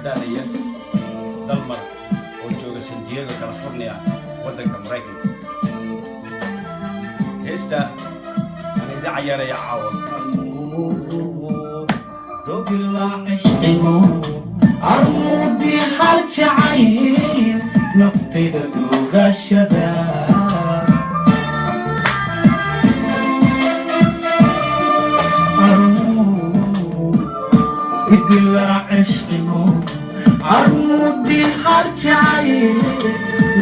daadaya dalmar oo jooga San Diego California waddanka Mareykanka heesta aan idin cayaaraya caawa dogila ishqigu armudi hal jacayl naftayda dugashada dogila ishqigu armudi hal jacayl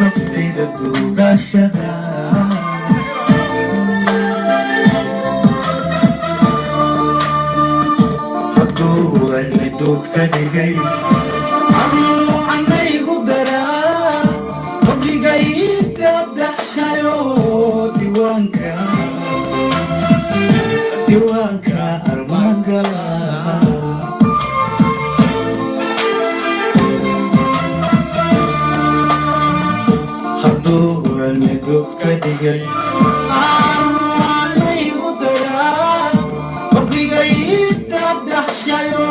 naftayda dugashada دوكتا دقاي عمو عني قدرا ربي قايد قدح شايو ديوانكا أرمان قلا حدو عني دوكتا دقاي عمو عني قدرا ربي قايد قدح شايو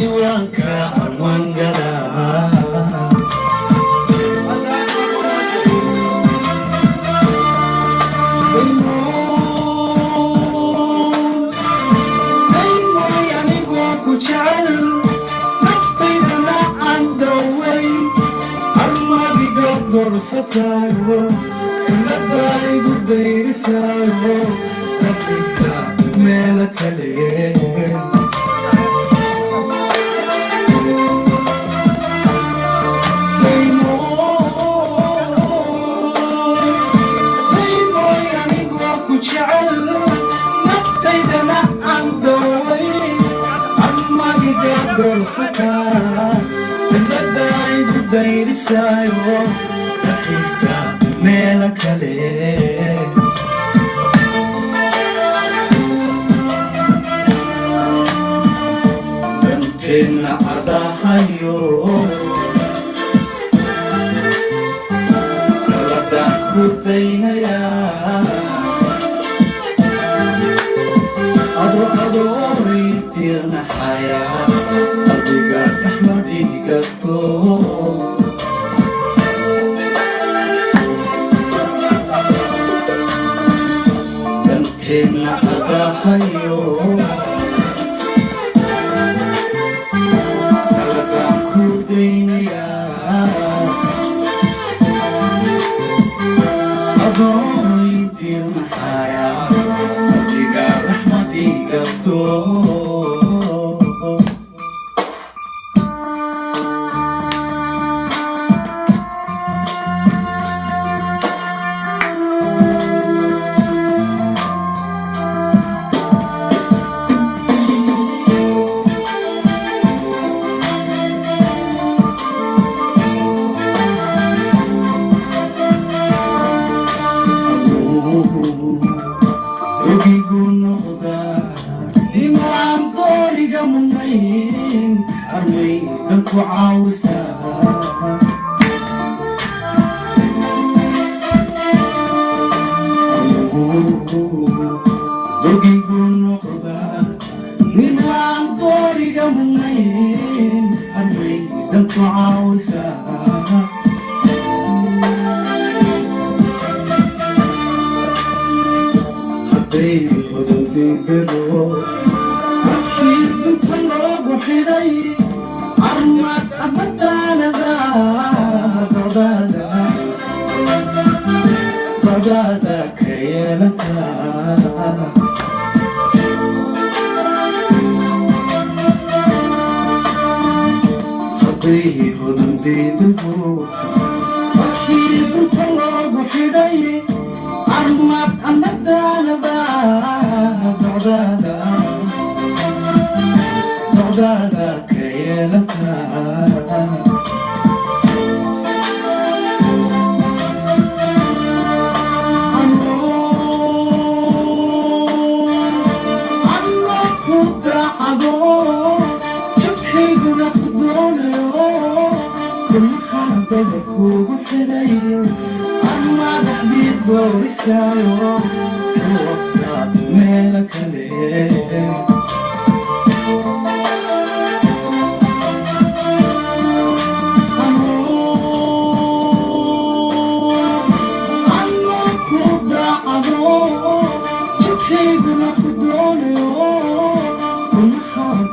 diwanka armaan galaa daymoy anigoo ku jecel naftaydana aan daway armadiga dorsataayo ilada igu dayrisaayo nafista mela kale daymoy anigoo ku jecel naftaydana aan daway armadiga doorsataa ilada igu dayrisaayo nafista mela kale إن عداهايو ردا كودينا يا أدو ريتيرنا حياة أديقا أحمدي قطو إن عداهايو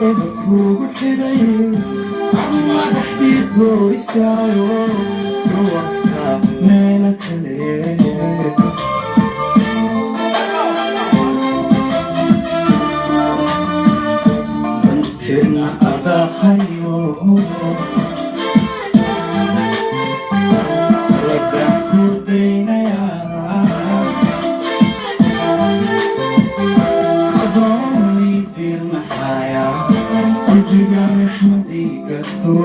eba kugu xidhay ama dhaxdii gooystaayo ruuxka meela kale danteena adahayo talagaan ku daynayaa adoonii diirnaxaya qalbiga raxmadii gato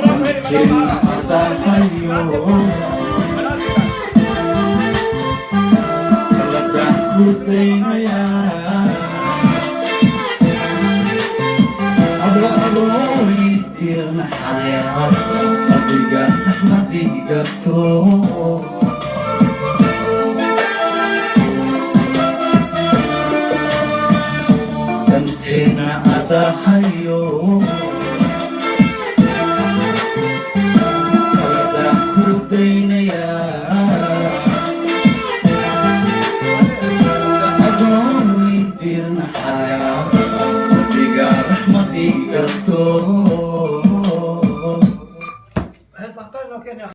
danteena adahayo talagaan ku daynayaa adoonii diirnaxaya qalbiga raxmadii gato danteena adahayo talagaan ku daynayaa adoonii diirnaxaya qalbiga raxmadii gato